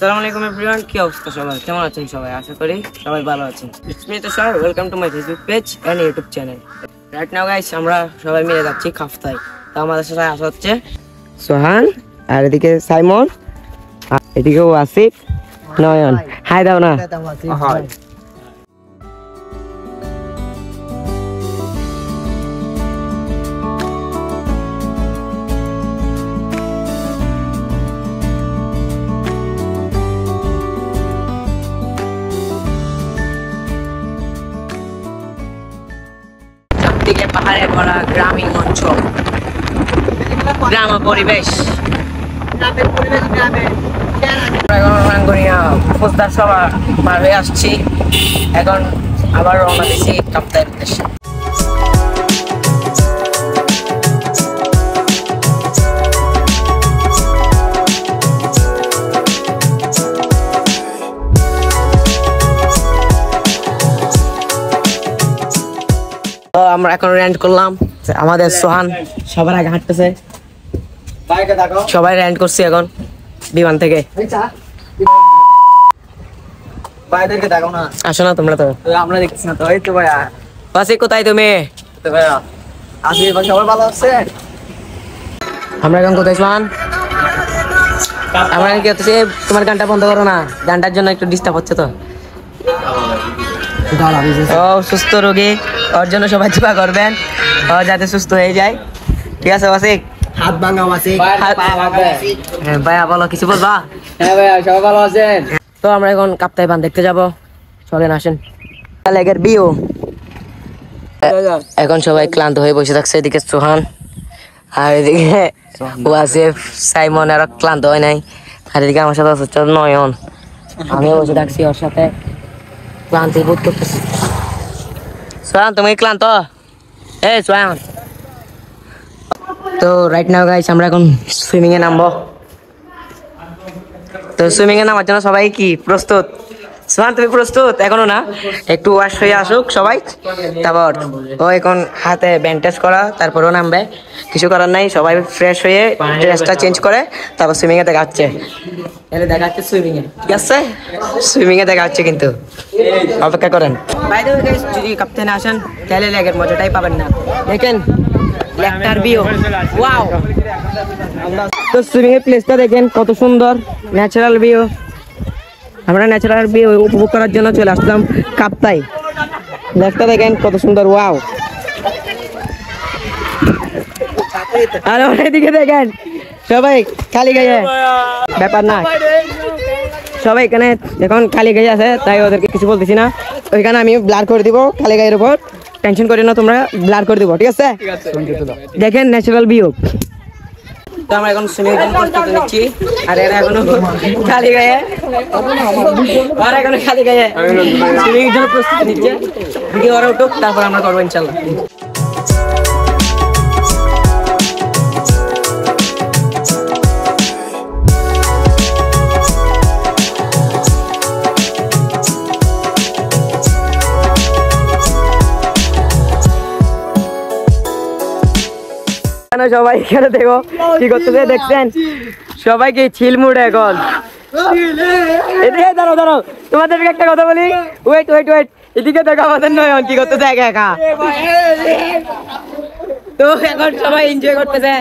আসসালামু আলাইকুম এভরিওয়ান, কি অবস্থা সবার? কেমন আছেন সবাই? আশা করি সবাই ভালো আছেন। It's me Tushar, welcome to my Facebook page and YouTube channel. Right now guys, আমরা সবাই মিলে যাচ্ছি খাফতায়। তো আমাদের সাথে আসা হচ্ছে সোহান, আর এদিকে সাইমন, আর এদিকে ওয়াসিফ, নয়ন। হাই দাও না। হাই। দিকে পাহাড়ে ভরা গ্রামীণ অঞ্চল, গ্রাম পরিবেশ, উপস্থার সভা পার হয়ে আসছি। এখন আবার রওনা দিচ্ছি খাফতার উদ্দেশ্যে। আমরা এখন রেন্ট করলাম, আমাদের সোহান সবার আগে হাঁটতেছে, সবাই রেন্ট করছি এখন বিমান থেকে। আসো না তোমরা, তো আমরা দেখছি না। তো এই তো ভাইয়া বাসে, কোথায় তুমি? সবাই ভালো আছে। আমরা এখন কোথায় সোহান? আমরা কি হচ্ছে, তোমার গানটা বন্ধ করো না, গানটার জন্য একটু ডিস্টার্ব হচ্ছে। তো ও সুস্থ রোগী, ওর জন্য সবাই দোয়া করবেন, ও যাতে সুস্থ হয়ে যায়। ঠিক আছে ওয়াসিক? হাত ভাঙা ওয়াসিক। হ্যাঁ ভাইয়া বলো, কিছু বলবা? হ্যাঁ ভাইয়া, সবাই ভালো আছেন। তো আমরা এখন কাপ্তাই বাঁধ দেখতে যাব, চলেন আসেন। লেগের বিও এখন সবাই ক্লান্ত হয়ে বসে থাকছে। এদিকে সোহান, আর এদিকে ওয়াসিফ, সাইমন আর ক্লান্ত হয় নাই। আর এদিকে আমার সাথে আছে নয়ন, আমিও বসে থাকছি ওর সাথে, ক্লান্তি বোধ করতেছি। সোহান তুমি ক্লান্ত? এই সোহান। তো রাইট নাও গাইস, আমরা এখন সুইমিং এ নামবো। তো সুইমিং এ নামার জন্য সবাই কি প্রস্তুত? সোহান তুমি প্রস্তুত? এখনো না, একটু ওয়াশ হয়ে আসুক সবাই, তারপর ও এখন হাতে ব্যান্ডেজ করা, তারপরও নামবে। কিছু করার নাই, সবাই ফ্রেশ হয়ে ড্রেসটা চেঞ্জ করে তারপর সুইমিং এ দেখা হচ্ছে। তাহলে দেখা হচ্ছে সুইমিং এ, ঠিক আছে? সুইমিং এ দেখা হচ্ছে, কিন্তু অপেক্ষা করেন। বাই দ্য ওয়ে গাইস, যদি কাপ্তাই না আসেন তাহলে লেগের মজাটাই পাবেন না। দেখেন লেকটার ভিউ, ওয়াও। তো সুইমিং এর প্লেসটা দেখেন কত সুন্দর, ন্যাচারাল ভিউ। আমরা ন্যাচারাল ভিউ উপভোগ করার জন্য চলে আসলাম কাপ্তাই। লেকটা দেখেন কত সুন্দর, ওয়াও। আর এদিকে দেখেন সবাই খালি গায়ে, ব্যাপার না, সবাই এখানে এখন খালি গায়ে আছে, তাই ওদেরকে কিছু বলতেছি না। ওইখানে আমি ব্লার করে দিব খালি গায়ের উপর, টেনশন করি না তোমরা, ব্লার করে দিব, ঠিক আছে? দেখেন ন্যাচারাল ভিউ। তো আমরা এখন সুইমিং এর প্রস্তুতি নিচ্ছি, আর এরা এখনো খালি গায়ে, আর এখনো খালি গায়ে সুইমিং এর জন্য প্রস্তুতি নিচ্ছে। ভিডিও ওরা উঠুক, তারপর আমরা করবো ইনশাল্লাহ। সবাই এখানে দেখো কি করতেছে, দেখছেন সবাইকে চিল মুড এখন। এদিকে দাঁড়াও দাঁড়াও, তোমাদেরকে একটা কথা বলি, ওয়েট ওয়েট ওয়েট, এদিকে দেখো আমাদের নয়ন কি করতেছে একা একা। তো এখন সবাই এনজয় করতেছে,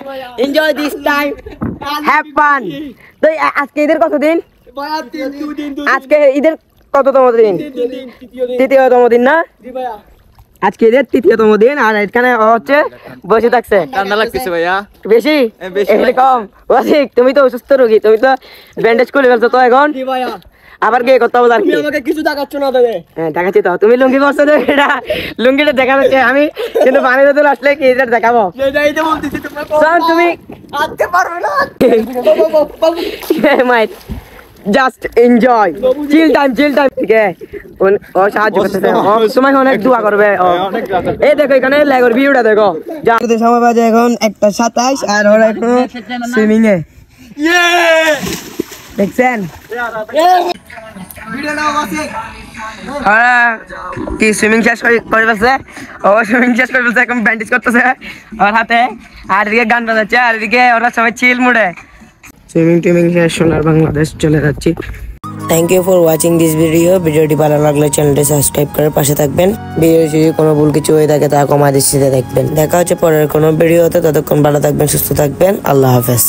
enjoy this time, have fun. তো আজকে ঈদের কতদিন? আজকে ঈদের কততম দিন? তৃতীয়তম দিন না? আজকে এদের তৃতীয়তম দিন, আর এখানে হচ্ছে বসে থাকছে। ঠান্ডা লাগতেছে ভাইয়া বেশি? কম। ওয়াসিক তুমি তো অসুস্থ রোগী, তুমি তো ব্যান্ডেজ করে ফেলছো, তো এখন আবার কে করতে হবে? আমাকে কিছু দেখাচ্ছ না? দেবে, হ্যাঁ দেখাচ্ছি তো। তুমি লুঙ্গি পরছো, এটা লুঙ্গিটা দেখা যাচ্ছে, আমি কিন্তু পানির বোতল আসলে কি এটা দেখাবো? তুমি আসতে পারবে না, মাইট জাস্ট এনজয়, চিল টাইম, চিল টাইম। ঠিক আছে, ও সাহায্য করতেছে, তোমাকে অনেক দোয়া করবে। এই দেখো এখানে লেগের ভিউটা দেখো। যাদের সময় বাজে এখন 1:27, আর ওরা এখন সুইমিং এ, দেখছেন? কি সুইমিং শেষ করে ফেলছে, ও সুইমিং শেষ করে ফেলছে, এখন ব্যান্ডেজ করতেছে ওর হাতে, আর এদিকে গান বাজাচ্ছে, আর এদিকে ওরা সবাই চিল মুডে। সুইমিং টিমিং শেষ, সোনার বাংলাদেশ চলে যাচ্ছি। Thank you for watching this ভিডিওটি ভালো লাগলে চ্যানেলটি সাবস্ক্রাইব করে পাশে থাকবেন। ভিডিও যদি কোনো ভুল কিছু হয়ে থাকে তা কমা দৃষ্টিতে দেখবেন। দেখা হচ্ছে পরের কোনো ভিডিওতে, ততক্ষণ ভালো থাকবেন, সুস্থ থাকবেন, আল্লাহ হাফেজ।